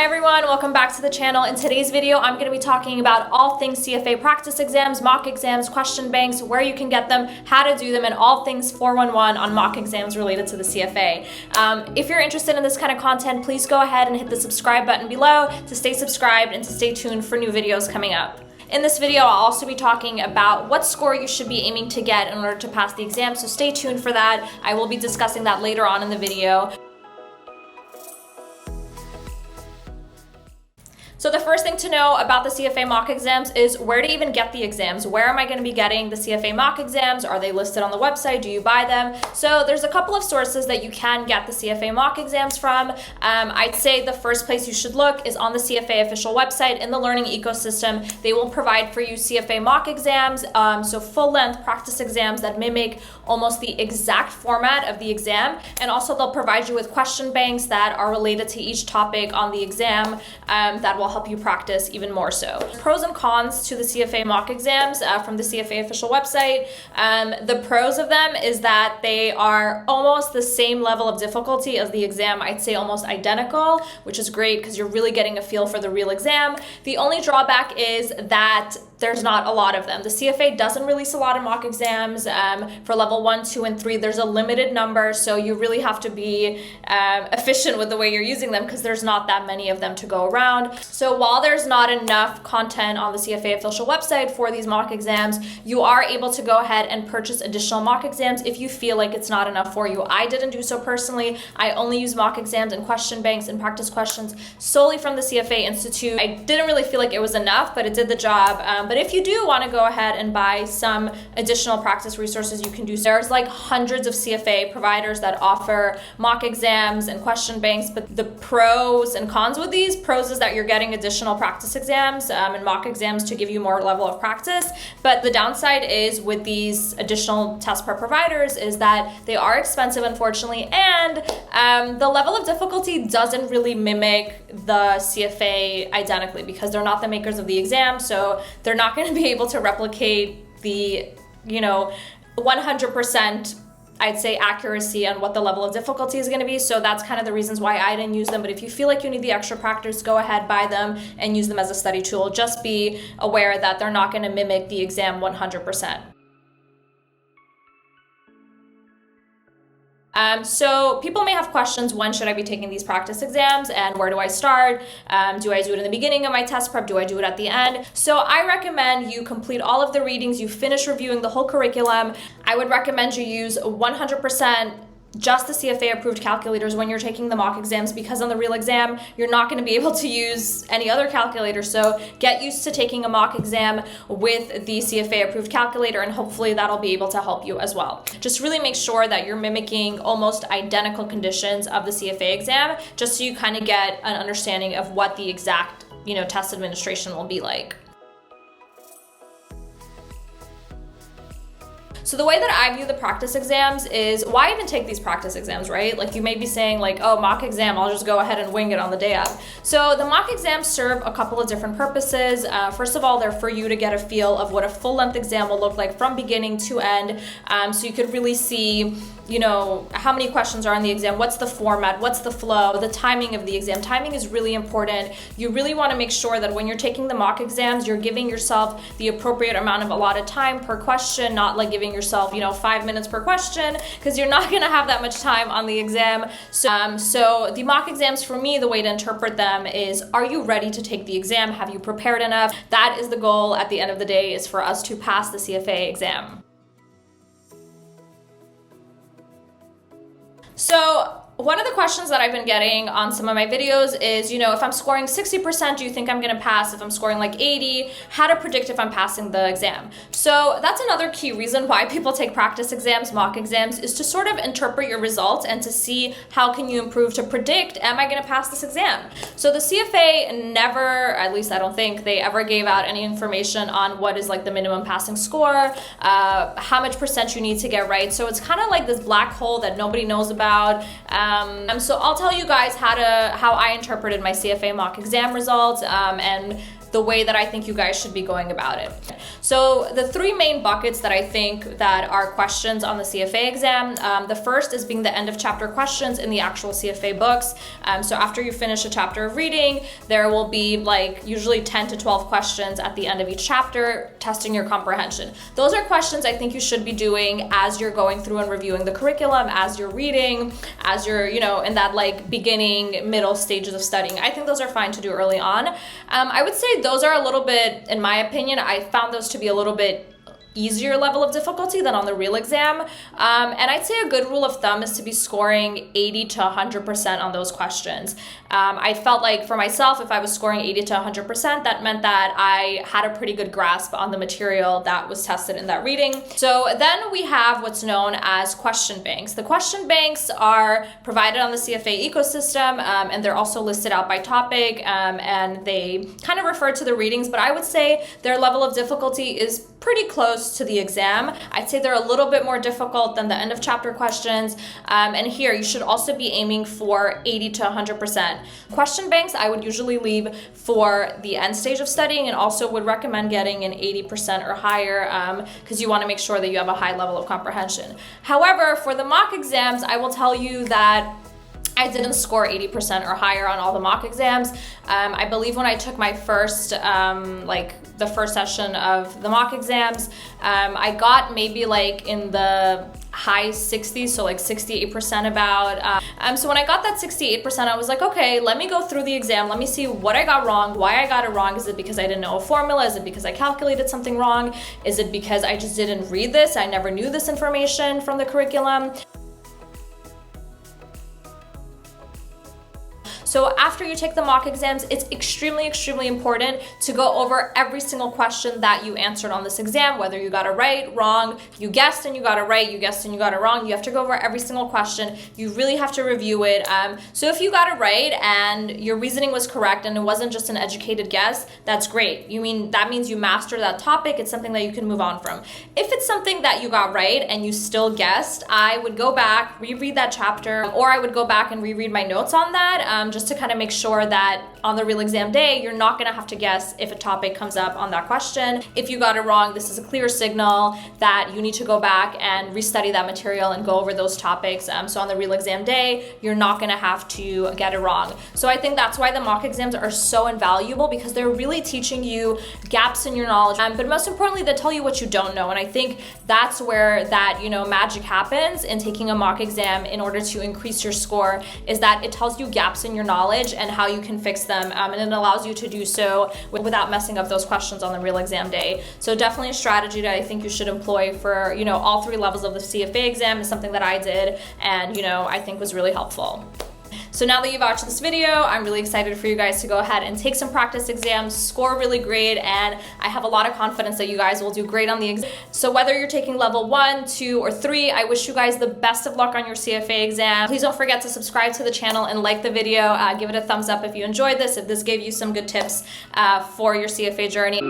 everyone, welcome back to the channel. In today's video, I'm going to be talking about all things CFA practice exams, mock exams, question banks, where you can get them, how to do them, and all things 411 on mock exams related to the CFA. If you're interested in this kind of content, please go ahead and hit the subscribe button below to stay subscribed and to stay tuned for new videos coming up. In this video, I'll also be talking about what score you should be aiming to get in order to pass the exam, so stay tuned for that. I will be discussing that later on in the video. So the first thing to know about the CFA mock exams is where to even get the exams. Where am I going to be getting the CFA mock exams? Are they listed on the website? Do you buy them? So there's a couple of sources that you can get the CFA mock exams from. I'd say the first place you should look is on the CFA official website. In the learning ecosystem, they will provide for you CFA mock exams, so full-length practice exams that mimic almost the exact format of the exam. And also they'll provide you with question banks that are related to each topic on the exam that will help you practice even more so. Pros and cons to the CFA mock exams from the CFA official website. The pros of them is that they are almost the same level of difficulty as the exam. I'd say almost identical, which is great because you're really getting a feel for the real exam. The only drawback is that there's not a lot of them. The CFA doesn't release a lot of mock exams. For level 1, 2, and 3, there's a limited number, so you really have to be efficient with the way you're using them because there's not that many of them to go around. So while there's not enough content on the CFA official website for these mock exams, you are able to go ahead and purchase additional mock exams if you feel like it's not enough for you. I didn't do so personally. I only use mock exams and question banks and practice questions solely from the CFA Institute. I didn't really feel like it was enough, but it did the job. But if you do want to go ahead and buy some additional practice resources, you can do so. There's like hundreds of CFA providers that offer mock exams and question banks, but the pros and cons with these, pros is that you're getting additional practice exams and mock exams to give you more level of practice. But the downside is with these additional test prep providers is that they are expensive, unfortunately, and the level of difficulty doesn't really mimic the CFA identically because they're not the makers of the exam, so they're not going to be able to replicate the, 100% I'd say accuracy on what the level of difficulty is going to be. So that's kind of the reasons why I didn't use them. But if you feel like you need the extra practice, go ahead, buy them and use them as a study tool. Just be aware that they're not going to mimic the exam 100%. So people may have questions, when should I be taking these practice exams and where do I start? Do I do it in the beginning of my test prep? Do I do it at the end? So I recommend you complete all of the readings, you finish reviewing the whole curriculum. I would recommend you use 100% just the CFA approved calculators when you're taking the mock exams, because on the real exam, you're not going to be able to use any other calculator. So get used to taking a mock exam with the CFA approved calculator, and hopefully that'll be able to help you as well. Just really make sure that you're mimicking almost identical conditions of the CFA exam, just so you kind of get an understanding of what the exact, test administration will be like. So the way that I view the practice exams is, why even take these practice exams, right? Like you may be saying like, oh, mock exam, I'll just go ahead and wing it on the day of. So the mock exams serve a couple of different purposes. First of all, they're for you to get a feel of what a full-length exam will look like from beginning to end. So you could really see, how many questions are on the exam, what's the format, what's the flow, the timing of the exam. Timing is really important. You really want to make sure that when you're taking the mock exams, you're giving yourself the appropriate amount of allotted time per question, not like giving yourself 5 minutes per question, because you're not going to have that much time on the exam. So the mock exams, for me, the way to interpret them is, are you ready to take the exam? Have you prepared enough? That is the goal at the end of the day, is for us to pass the CFA exam. So one of the questions that I've been getting on some of my videos is, if I'm scoring 60%, do you think I'm going to pass? If I'm scoring like 80, how to predict if I'm passing the exam? So that's another key reason why people take practice exams, mock exams, is to sort of interpret your results and to see how can you improve to predict, am I going to pass this exam? So the CFA never, at least I don't think they ever gave out any information on what is like the minimum passing score, how much percent you need to get right. So it's kind of like this black hole that nobody knows about. So I'll tell you guys how I interpreted my CFA mock exam results, and the way that I think you guys should be going about it. So the three main buckets that I think that are questions on the CFA exam, the first is being the end of chapter questions in the actual CFA books. So after you finish a chapter of reading, there will be like usually 10 to 12 questions at the end of each chapter, testing your comprehension. Those are questions I think you should be doing as you're going through and reviewing the curriculum, as you're reading, as you're, in that like beginning, middle stages of studying. I think those are fine to do early on. I would say those are a little bit, in my opinion, I found those to be a little bit easier level of difficulty than on the real exam. And I'd say a good rule of thumb is to be scoring 80 to 100% on those questions. I felt like for myself, if I was scoring 80 to 100%, that meant that I had a pretty good grasp on the material that was tested in that reading. So then we have what's known as question banks. The question banks are provided on the CFA ecosystem, and they're also listed out by topic, and they kind of refer to the readings, but I would say their level of difficulty is pretty close to the exam. I'd say they're a little bit more difficult than the end of chapter questions. And here you should also be aiming for 80 to 100%. Question banks I would usually leave for the end stage of studying, and also would recommend getting an 80% or higher because you want to make sure that you have a high level of comprehension. However, for the mock exams, I will tell you that I didn't score 80% or higher on all the mock exams. I believe when I took my first, the first session of the mock exams, I got maybe like in the high 60s, so like 68% about. So when I got that 68%, I was like, okay, let me go through the exam. Let me see what I got wrong, why I got it wrong. Is it because I didn't know a formula? Is it because I calculated something wrong? Is it because I just didn't read this? I never knew this information from the curriculum. So after you take the mock exams, it's extremely, extremely important to go over every single question that you answered on this exam, whether you got it right, wrong, you guessed and you got it right, you guessed and you got it wrong. You have to go over every single question. You really have to review it. So if you got it right and your reasoning was correct and it wasn't just an educated guess, that's great. That means you master that topic. It's something that you can move on from. If it's something that you got right and you still guessed, I would go back, reread that chapter, or I would go back and reread my notes on that, just to kind of make sure that on the real exam day, you're not going to have to guess if a topic comes up on that question. If you got it wrong, this is a clear signal that you need to go back and restudy that material and go over those topics. So on the real exam day, you're not going to have to get it wrong. So I think that's why the mock exams are so invaluable, because they're really teaching you gaps in your knowledge. But most importantly, they tell you what you don't know. And I think that's where that, magic happens in taking a mock exam in order to increase your score, is that it tells you gaps in your knowledge and how you can fix them, and it allows you to do so without messing up those questions on the real exam day. So definitely a strategy that I think you should employ for all three levels of the CFA exam is something that I did, and I think was really helpful. So now that you've watched this video, I'm really excited for you guys to go ahead and take some practice exams, score really great, and I have a lot of confidence that you guys will do great on the exam. So whether you're taking level 1, 2, or 3, I wish you guys the best of luck on your CFA exam. Please don't forget to subscribe to the channel and like the video. Give it a thumbs up if you enjoyed this, if this gave you some good tips for your CFA journey.